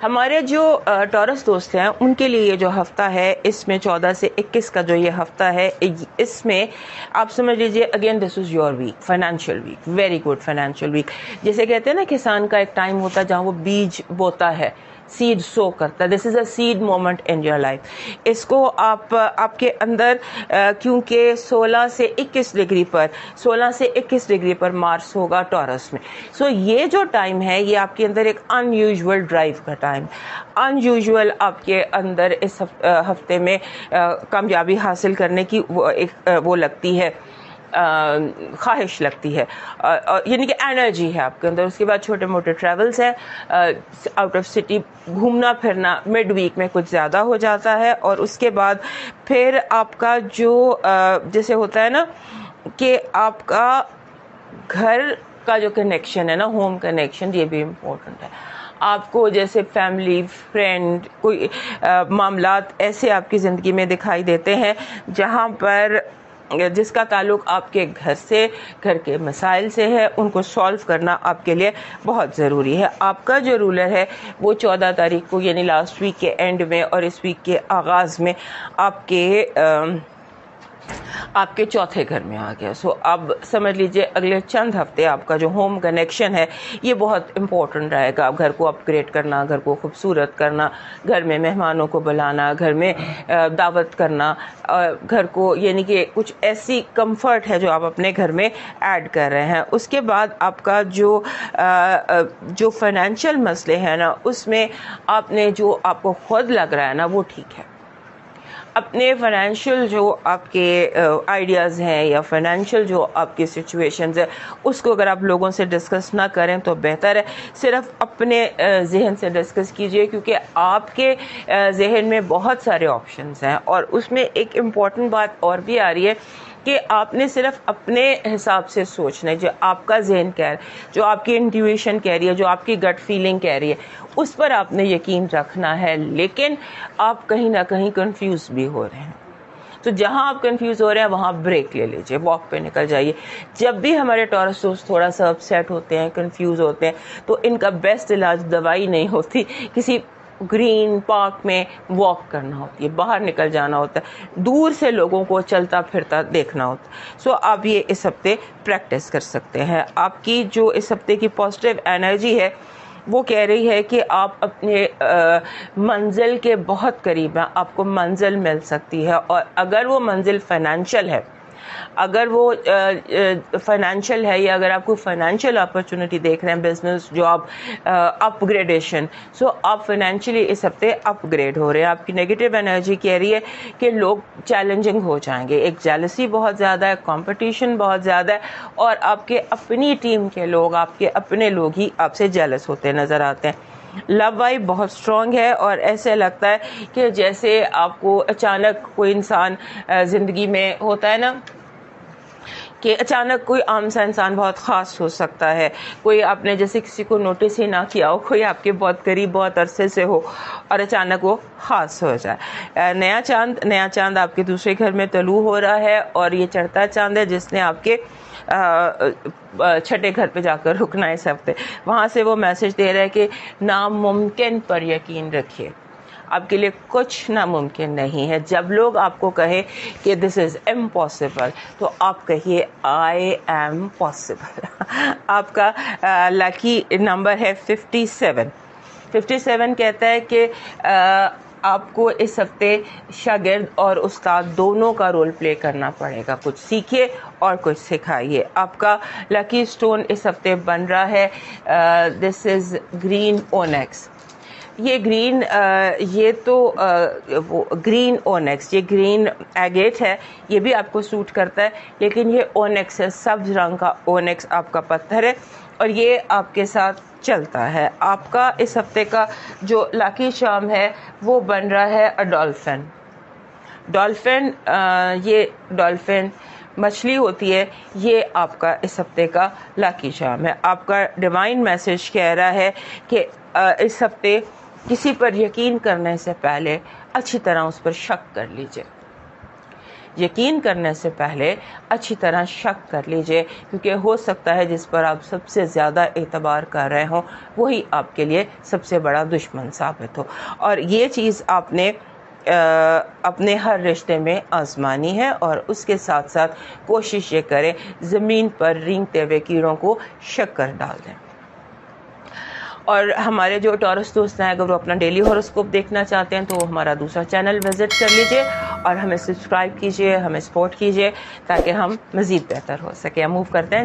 ہمارے جو ٹورس دوست ہیں ان کے لیے یہ جو ہفتہ ہے اس میں 14 سے 21 کا جو یہ ہفتہ ہے اس میں آپ سمجھ لیجئے again this is your week, financial week, very good financial week. جیسے کہتے ہیں نا کسان کا ایک ٹائم ہوتا ہے جہاں وہ بیج بوتا ہے، سیڈ سو کرتا ہے. This is a sad moment in your life. اس کو آپ کے اندر کیونکہ 16 سے 21 ڈگری پر مارس ہوگا ٹورس میں. سو یہ جو ٹائم ہے یہ آپ کے اندر ایک ان یوزول ڈرائیو کا ٹائم، ان یوزول آپ کے اندر اس ہفتے میں کامیابی حاصل کرنے کی وہ لگتی ہے، خواہش لگتی ہے، یعنی کہ انرجی ہے آپ کے اندر. اس کے بعد چھوٹے موٹے ٹریولز ہیں، آؤٹ آف سٹی گھومنا پھرنا مڈ ویک میں کچھ زیادہ ہو جاتا ہے. اور اس کے بعد پھر آپ کا جو جیسے ہوتا ہے نا کہ آپ کا گھر کا جو کنیکشن ہے نا، ہوم کنیکشن، یہ بھی امپورٹنٹ ہے. آپ کو جیسے فیملی، فرینڈ، کوئی معاملات ایسے آپ کی زندگی میں دکھائی دیتے ہیں جہاں پر جس کا تعلق آپ کے گھر سے، گھر کے مسائل سے ہے، ان کو سالو کرنا آپ کے لیے بہت ضروری ہے. آپ کا جو رولر ہے وہ 14 تاریخ کو یعنی لاسٹ ویک کے اینڈ میں اور اس ویک کے آغاز میں آپ کے چوتھے گھر میں آ گیا. سو اب سمجھ لیجئے اگلے چند ہفتے آپ کا جو ہوم کنیکشن ہے یہ بہت امپورٹنٹ رہے گا. گھر کو اپ گریڈ کرنا، گھر کو خوبصورت کرنا، گھر میں مہمانوں کو بلانا، گھر میں دعوت کرنا، گھر کو یعنی کہ کچھ ایسی کمفرٹ ہے جو آپ اپنے گھر میں ایڈ کر رہے ہیں. اس کے بعد آپ کا جو فائنینشیل مسئلے ہیں نا اس میں آپ نے جو آپ کو خود لگ رہا ہے نا وہ ٹھیک ہے. اپنے فائنینشیل جو آپ کے آئیڈیاز ہیں یا فائنینشیل جو آپ کی سچویشنز ہیں اس کو اگر آپ لوگوں سے ڈسکس نہ کریں تو بہتر ہے. صرف اپنے ذہن سے ڈسکس کیجئے کیونکہ آپ کے ذہن میں بہت سارے آپشنز ہیں. اور اس میں ایک امپورٹنٹ بات اور بھی آ رہی ہے کہ آپ نے صرف اپنے حساب سے سوچنا ہے، جو آپ کا ذہن کہہ رہا ہے، جو آپ کی انٹیویشن کہہ رہی ہے، جو آپ کی گٹ فیلنگ کہہ رہی ہے اس پر آپ نے یقین رکھنا ہے. لیکن آپ کہیں نہ کہیں کنفیوز بھی ہو رہے ہیں تو جہاں آپ کنفیوز ہو رہے ہیں وہاں بریک لے لیجئے، واک پہ نکل جائیے. جب بھی ہمارے ٹورس دوست تھوڑا سا اپسیٹ ہوتے ہیں، کنفیوز ہوتے ہیں تو ان کا بیسٹ علاج دوائی نہیں ہوتی، کسی گرین پارک میں واک کرنا ہوتی ہے، باہر نکل جانا ہوتا ہے، دور سے لوگوں کو چلتا پھرتا دیکھنا ہوتا ہے. سو آپ یہ اس ہفتے پریکٹس کر سکتے ہیں. آپ کی جو اس ہفتے کی پازیٹیو انرجی ہے وہ کہہ رہی ہے کہ آپ اپنے منزل کے بہت قریب ہیں، آپ کو منزل مل سکتی ہے. اور اگر وہ منزل فائنینشیل ہے، اگر وہ فائنینشیل ہے یا اگر آپ کو فائنینشیل اپرچونٹی دیکھ رہے ہیں، بزنس، جاب، اپ گریڈیشن، سو آپ فائنینشیلی اس ہفتے اپ گریڈ ہو رہے ہیں. آپ کی نیگیٹو انرجی کہہ رہی ہے کہ لوگ چیلنجنگ ہو جائیں گے، ایک جیلسی بہت زیادہ ہے، کمپٹیشن بہت زیادہ ہے اور آپ کے اپنی ٹیم کے لوگ، آپ کے اپنے لوگ ہی آپ سے جیلس ہوتے نظر آتے ہیں. لو وائب بہت اسٹرانگ ہے اور ایسے لگتا ہے کہ جیسے آپ کو اچانک کوئی انسان زندگی میں ہوتا ہے نا کہ اچانک کوئی عام سا انسان بہت خاص ہو سکتا ہے، کوئی آپ نے جیسے کسی کو نوٹس ہی نہ کیا ہو، کوئی آپ کے بہت قریب بہت عرصے سے ہو اور اچانک وہ خاص ہو جائے. نیا چاند آپ کے دوسرے گھر میں طلوع ہو رہا ہے اور یہ چڑھتا چاند ہے جس نے آپ کے چھٹے گھر پہ جا کر رکنا ہے اس ہفتے. وہاں سے وہ میسج دے رہا ہے کہ ناممکن پر یقین رکھیے، آپ کے لیے کچھ ناممکن نہیں ہے. جب لوگ آپ کو کہے کہ دس از امپاسبل تو آپ کہیے آئی ایم پاسبل. آپ کا لکی نمبر ہے 57. 57 کہتا ہے کہ آپ کو اس ہفتے شاگرد اور استاد دونوں کا رول پلے کرنا پڑے گا. کچھ سیکھیے اور کچھ سکھائیے. آپ کا لکی سٹون اس ہفتے بن رہا ہے دس از گرین اونیکس. یہ گرین یہ تو وہ گرین اونیکس، یہ گرین ایگیٹ ہے، یہ بھی آپ کو سوٹ کرتا ہے لیکن یہ اونیکس ہے، سبز رنگ کا اونیکس آپ کا پتھر ہے اور یہ آپ کے ساتھ چلتا ہے. آپ کا اس ہفتے کا جو لاکی چارم ہے وہ بن رہا ہے ڈالفن. ڈالفن یہ ڈالفن مچھلی ہوتی ہے، یہ آپ کا اس ہفتے کا لاکی چارم ہے. آپ کا ڈیوائن میسج کہہ رہا ہے کہ اس ہفتے کسی پر یقین کرنے سے پہلے اچھی طرح اس پر شک کر لیجئے. یقین کرنے سے پہلے اچھی طرح شک کر لیجئے، کیونکہ ہو سکتا ہے جس پر آپ سب سے زیادہ اعتبار کر رہے ہوں وہی آپ کے لیے سب سے بڑا دشمن ثابت ہو. اور یہ چیز آپ نے اپنے ہر رشتے میں آزمانی ہے، اور اس کے ساتھ ساتھ کوشش یہ کریں زمین پر رینگتے ہوئے کیڑوں کو شک کر ڈال دیں. اور ہمارے جو ٹورس دوست ہیں اگر وہ اپنا ڈیلی ہاروسکوپ دیکھنا چاہتے ہیں تو وہ ہمارا دوسرا چینل وزٹ کر لیجئے اور ہمیں سبسکرائب کیجئے، ہمیں سپورٹ کیجئے تاکہ ہم مزید بہتر ہو سکے. ہم موو کرتے ہیں